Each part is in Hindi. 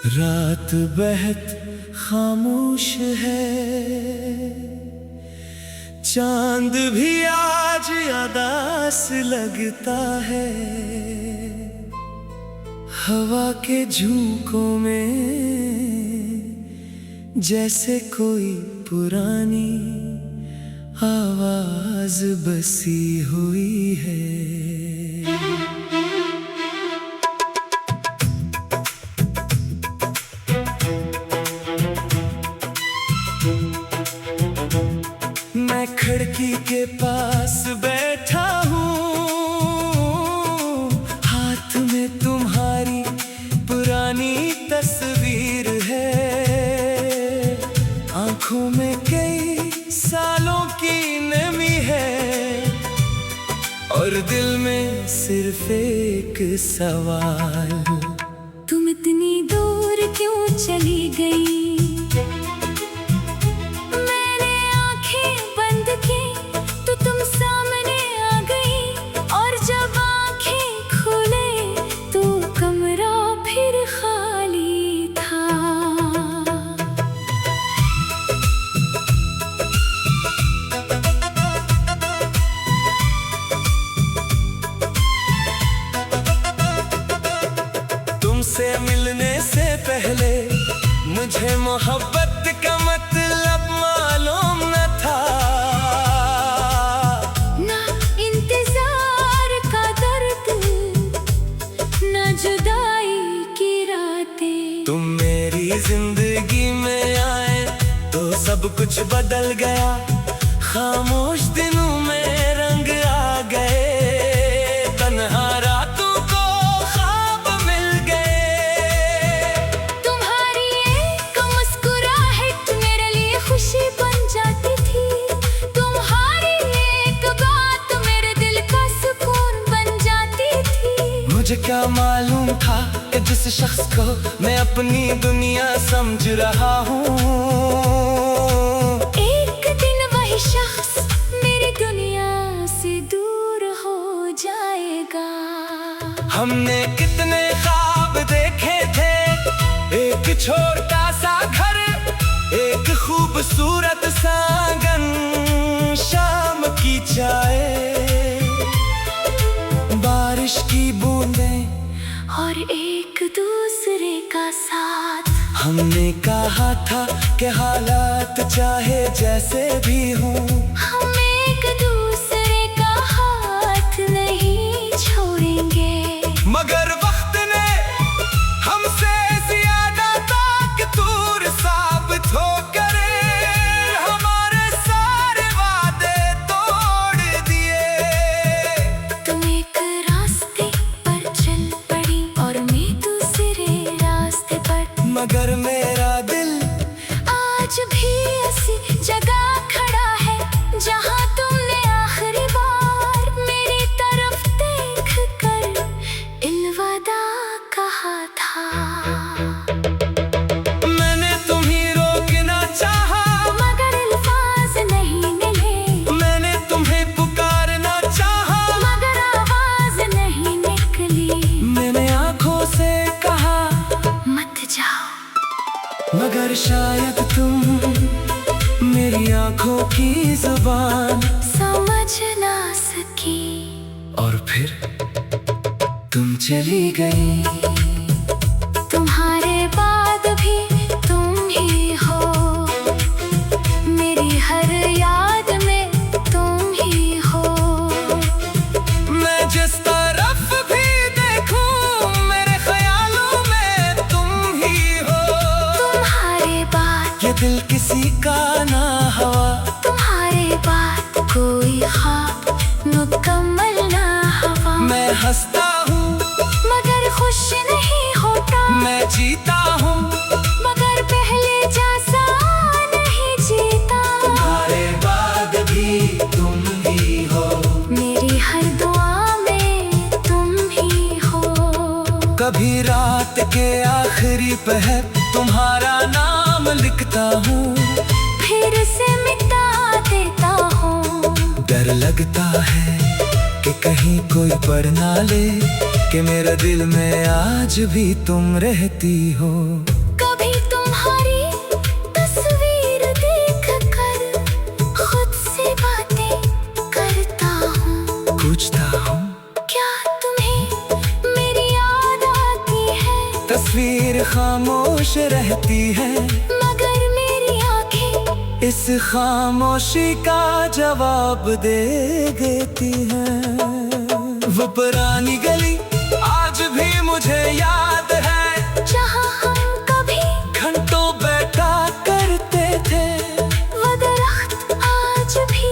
रात बहुत खामोश है, चांद भी आज उदास लगता है। हवा के झोंकों में जैसे कोई पुरानी आवाज बसी हुई है। मैं खिड़की के पास बैठा हूँ, हाथ में तुम्हारी पुरानी तस्वीर है। आंखों में कई सालों की नमी है और दिल में सिर्फ एक सवाल, तुम इतनी दूर क्यों चली गई? तुमसे मिलने से पहले मुझे मोहब्बत का मतलब मालूम न था। ना इंतजार का दर्द, ना जुदाई की रातें। तुम मेरी जिंदगी में आए तो सब कुछ बदल गया। खामोश दिनों में रंग आ गए, तन्हा रातों को ख्वाब मिल गए। तुम्हारी एक मुस्कुराहट मेरे लिए खुशी बन जाती थी। तुम्हारी एक बात मेरे दिल का सुकून बन जाती थी। मुझे क्या मालूम था कि जिस शख्स को मैं अपनी दुनिया समझ रहा हूँ, शख्स मेरी दुनिया से दूर हो जाएगा। हमने कितने ख्वाब देखे थे, एक छोटा सा घर, एक खूबसूरत सा आंगन, शाम की चाय, बारिश की बूंदें और एक दूसरे का साथ। हमने कहा था कि हालात चाहे जैसे भी हों, हम एक दूसरे का हाथ नहीं छोड़ेंगे। मगर वक्त ने हमसे ज्यादा ताकतवर साबित होकर हमारे सारे वादे तोड़ दिए। तुम एक रास्ते पर चल पड़ी और मैं दूसरे रास्ते पर, मगर मेरा दिल आज भी ऐसी जगह खड़ा है जहां तुमने आखिरी बार मेरी तरफ देख कर अलविदा कहा था। मैंने तुम्हें रोकना चाहा मगर अल्फाज नहीं मिले। मैंने तुम्हें पुकारना चाहा मगर आवाज नहीं निकली। मैंने आंखों से कहा मत जाओ, मगर शायद तुम मेरी आंखों की जुबान समझ ना सकी और फिर तुम चली गई। तुम्हारे बाद भी तुम ही हो, मेरी हर याद में तुम ही हो। मैं जिस तरफ भी देखूं मेरे ख्यालों में तुम ही हो। तुम्हारे बाद ये दिल किसी का ना हवा, तुम्हारे बाद कोई ख्वाब मुकम्मल ना हवा। मैं हंसता हूँ मगर खुश नहीं होता। मैं जीता हूँ मगर पहले जैसा नहीं जीता। कभी रात के आखिरी पहर तुम्हारा नाम लिखता हूँ, फिर से मिटा देता हूँ। डर लगता है कि कहीं कोई पढ़ ना ले कि मेरे दिल में आज भी तुम रहती हो। कभी तुम्हारी तस्वीर देख कर खुद से बातें करता हूँ, पूछता हूँ क्या तुम्हें मेरी याद आती है? तस्वीर खामोश रहती है, मगर मेरी आंखें इस खामोशी का जवाब दे देती है। वो पुरानी गली आज भी मुझे याद है, जहाँ हम कभी घंटों बैठा करते थे। वो दरख्त आज भी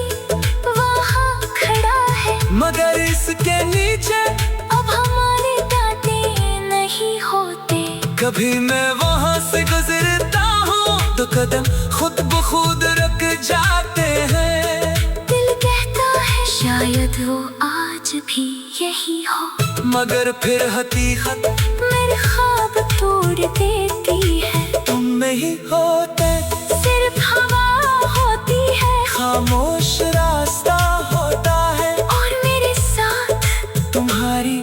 वहाँ खड़ा है, मगर इसके नीचे अब हमारे दांते नहीं होते। कभी मैं वहाँ से गुजरता हूँ तो कदम खुद ब खुद रुक जाते हैं। दिल कहता है शायद वो आज भी यही हो, मगर फिर हकीकत मेरे ख्वाब तोड़ देती है। तुम नहीं होते, सिर्फ हवा होती है, खामोश रास्ता होता है, और मेरे साथ तुम्हारी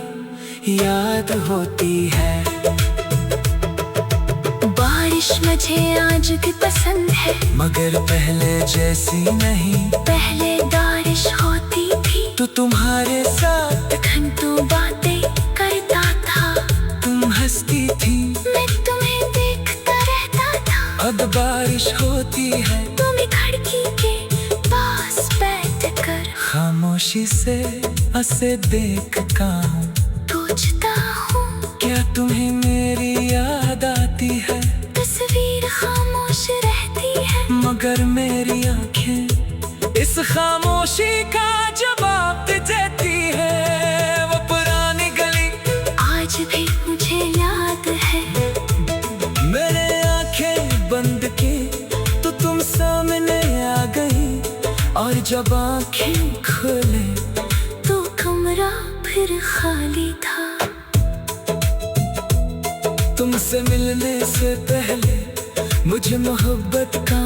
याद होती है। बारिश मुझे आज भी पसंद है, मगर पहले जैसी नहीं। पहले बारिश होती थी तो तुम्हारे साथ घंटों बातें करता था, तुम हंसती थी, मैं तुम्हें देखता रहता था। अब बारिश होती है, तुम्हें खिड़की के पास बैठकर खामोशी से हंसे देखता हूँ। पूछता हूँ क्या तुम्हें मेरी याद आती है? तस्वीर खामोश रहती है, मगर मेरी आंखें इस खामोशी का जवाब देती है। वो पुरानी गली आज भी मुझे याद है। मैंने आंखें बंद की तो तुम सामने आ गई, और जब आंखें खोले तो कमरा फिर खाली था। तुमसे मिलने से पहले मुझे मोहब्बत का